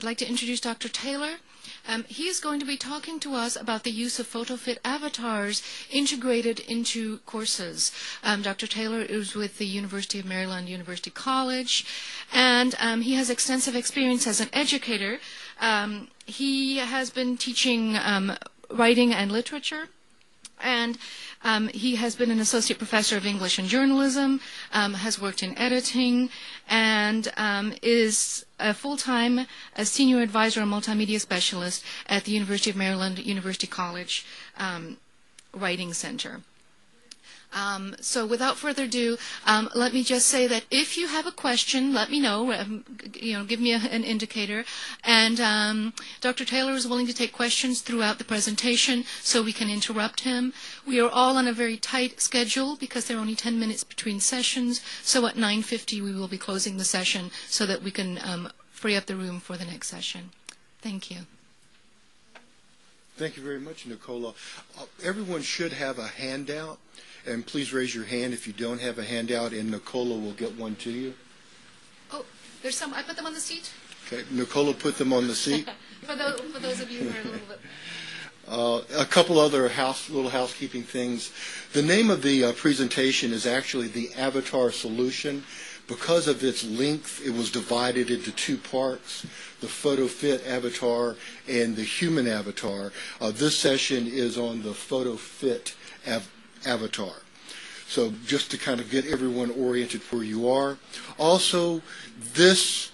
I'd like to introduce Dr. Taylor. He is going to be talking to us about the use of PhotoFit avatars integrated into courses. Dr. Taylor is with the University of Maryland University College, and he has extensive experience as an educator. He has been teaching writing and literature, and he has been an associate professor of English and journalism, has worked in editing, and is a full-time senior advisor and multimedia specialist at the University of Maryland University College Writing Center. So without further ado, let me just say that if you have a question, let me know. Give me an indicator. And Dr. Taylor is willing to take questions throughout the presentation, so we can interrupt him. We are all on a very tight schedule because there are only 10 minutes between sessions. So at 9:50 we will be closing the session so that we can free up the room for the next session. Thank you. Thank you very much, Nicola. Everyone should have a handout. And please raise your hand if you don't have a handout, and Nicola will get one to you. Oh, there's some. I put them on the seat. Okay, Nicola put them on the seat. for those of you who are a little bit. A couple other little housekeeping things. The name of the presentation is actually the Avatar Solution. Because of its length, it was divided into two parts, the PhotoFit avatar and the human avatar. This session is on the PhotoFit avatar. So just to kind of get everyone oriented where you are. Also, this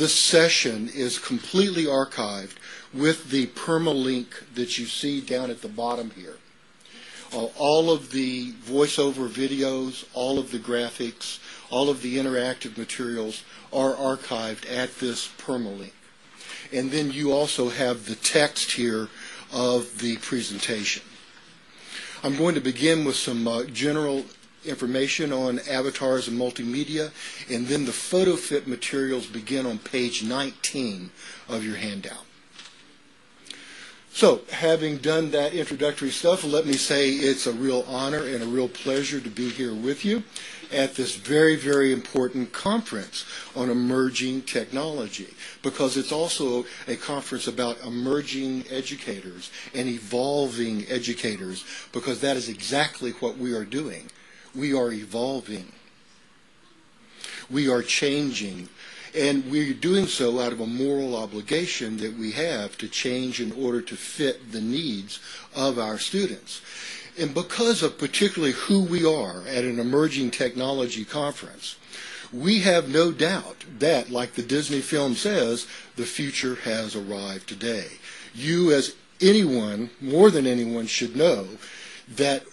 session is completely archived with the permalink that you see down at the bottom here. All of the voiceover videos, all of the graphics, all of the interactive materials are archived at this permalink. And then you also have the text here of the presentation. I'm going to begin with some general information on avatars and multimedia, and then the PhotoFit materials begin on page 19 of your handout. So, having done that introductory stuff, let me say it's a real honor and a real pleasure to be here with you at this very, very important conference on emerging technology, because it's also a conference about emerging educators and evolving educators, because that is exactly what we are doing. We are evolving. We are changing. And we're doing so out of a moral obligation that we have to change in order to fit the needs of our students. And because of particularly who we are at an emerging technology conference, we have no doubt that, like the Disney film says, the future has arrived today. You, as anyone, more than anyone, should know that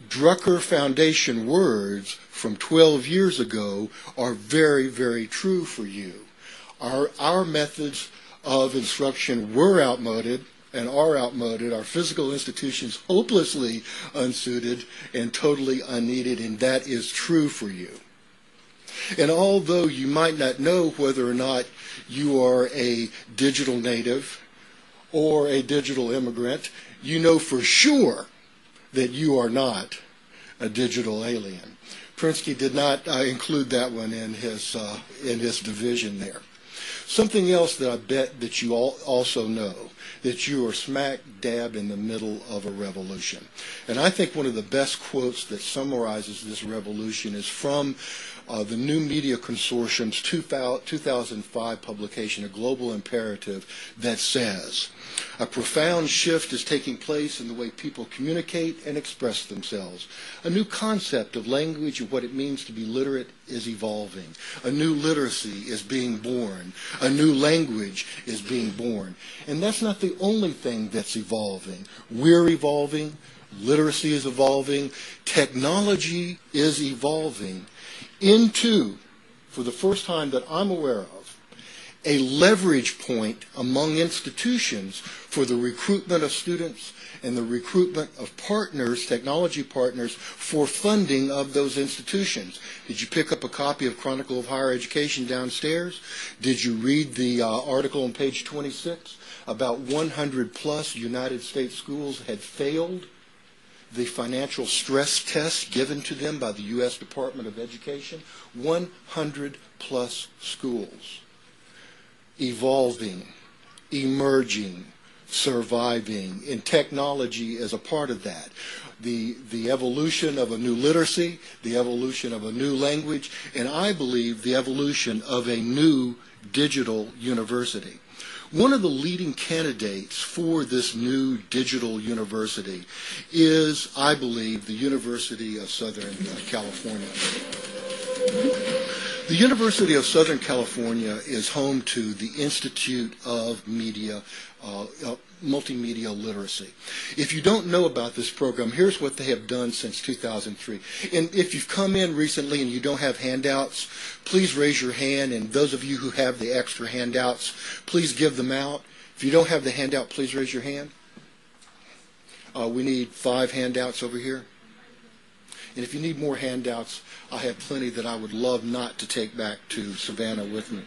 Drucker Foundation words from 12 years ago are very, very true for you. Our methods of instruction were outmoded and are outmoded. Our physical institutions hopelessly unsuited and totally unneeded, and that is true for you. And although you might not know whether or not you are a digital native or a digital immigrant, you know for sure that you are not a digital alien. Prinsky did not include that one in his division there. Something else that I bet that you all also know, that you are smack dab in the middle of a revolution. And I think one of the best quotes that summarizes this revolution is from the New Media Consortium's 2005 publication, A Global Imperative, that says, "A profound shift is taking place in the way people communicate and express themselves. A new concept of language and what it means to be literate is evolving. A new literacy is being born. A new language is being born." And that's not the only thing that's evolving. We're evolving. Literacy is evolving. Technology is evolving into, for the first time that I'm aware of, a leverage point among institutions for the recruitment of students and the recruitment of partners, technology partners, for funding of those institutions. Did you pick up a copy of Chronicle of Higher Education downstairs? Did you read the article on page 26 about 100 plus United States schools had failed the financial stress test given to them by the U.S. Department of Education? 100 plus schools. evolving, emerging, surviving, and technology is a part of that. The evolution of a new literacy, the evolution of a new language, and I believe the evolution of a new digital university. One of the leading candidates for this new digital university is, I believe, the University of Southern California. The University of Southern California is home to the Institute of Multimedia Literacy. If you don't know about this program, here's what they have done since 2003. And if you've come in recently and you don't have handouts, please raise your hand. And those of you who have the extra handouts, please give them out. If you don't have the handout, please raise your hand. We need 5 handouts over here. And if you need more handouts, I have plenty that I would love not to take back to Savannah with me.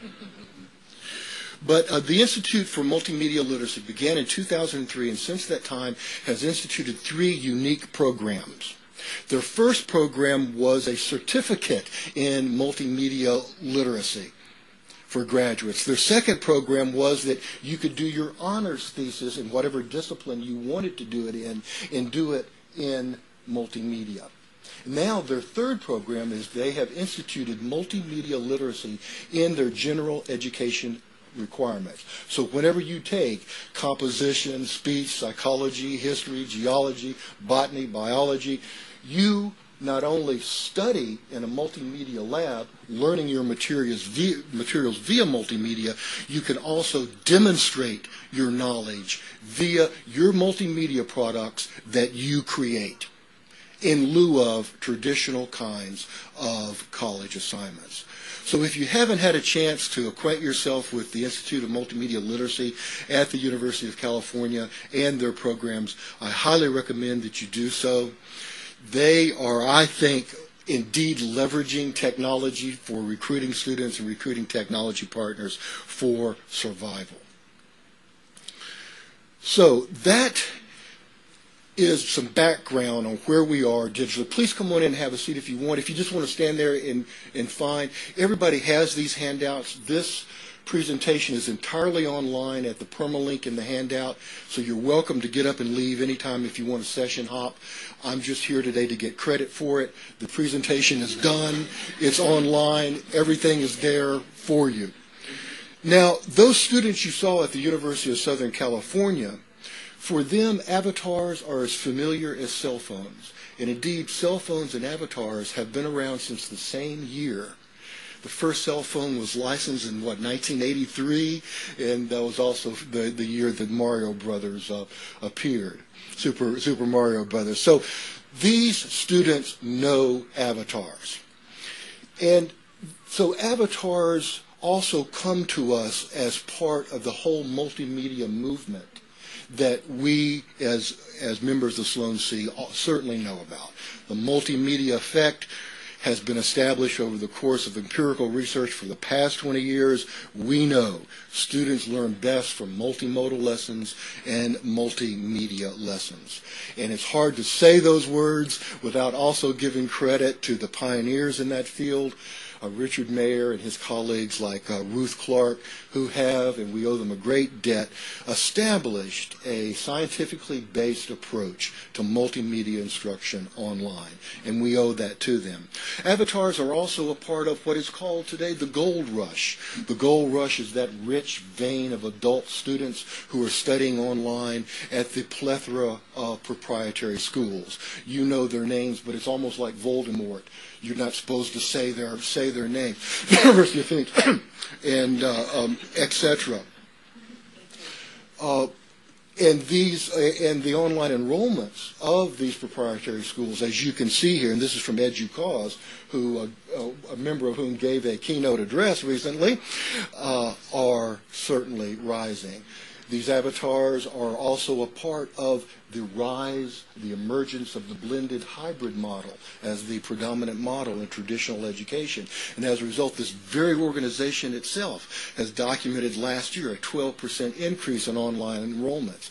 But the Institute for Multimedia Literacy began in 2003, and since that time has instituted 3 unique programs. Their first program was a certificate in multimedia literacy for graduates. Their second program was that you could do your honors thesis in whatever discipline you wanted to do it in, and do it in multimedia. Now their third program is they have instituted multimedia literacy in their general education requirements. So whenever you take composition, speech, psychology, history, geology, botany, biology, you not only study in a multimedia lab, learning your materials via multimedia, you can also demonstrate your knowledge via your multimedia products that you create, in lieu of traditional kinds of college assignments. So if you haven't had a chance to acquaint yourself with the Institute of Multimedia Literacy at the University of California and their programs, I highly recommend that you do so. They are, I think, indeed leveraging technology for recruiting students and recruiting technology partners for survival. So that is some background on where we are digitally. Please come on in and have a seat if you want. If you just want to stand there and find, everybody has these handouts. This presentation is entirely online at the permalink in the handout, so you're welcome to get up and leave anytime if you want a session hop. I'm just here today to get credit for it. The presentation is done. It's online. Everything is there for you. Now, those students you saw at the University of Southern California, for them, avatars are as familiar as cell phones. And indeed, cell phones and avatars have been around since the same year. The first cell phone was licensed in, 1983? And that was also the year that Mario Brothers appeared, Super Mario Brothers. So these students know avatars. And so avatars also come to us as part of the whole multimedia movement that we, as members of Sloan-C, certainly know about. The Multimedia Effect has been established over the course of empirical research for the past 20 years. We know students learn best from multimodal lessons and multimedia lessons. And it's hard to say those words without also giving credit to the pioneers in that field, Richard Mayer and his colleagues like Ruth Clark, who have, and we owe them a great debt, established a scientifically based approach to multimedia instruction online, and we owe that to them. Avatars are also a part of what is called today the gold rush. The gold rush is that rich vein of adult students who are studying online at the plethora of proprietary schools. You know their names, but it's almost like Voldemort. You're not supposed to say their name. University of Phoenix, and etc. And the online enrollments of these proprietary schools, as you can see here, and this is from EduCause, who a member of whom gave a keynote address recently, are certainly rising. These avatars are also a part of the rise, the emergence of the blended hybrid model as the predominant model in traditional education. And as a result, this very organization itself has documented last year a 12% increase in online enrollments,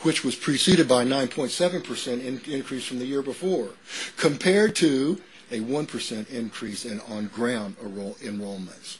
which was preceded by a 9.7% increase from the year before, compared to a 1% increase in on-ground enrollments.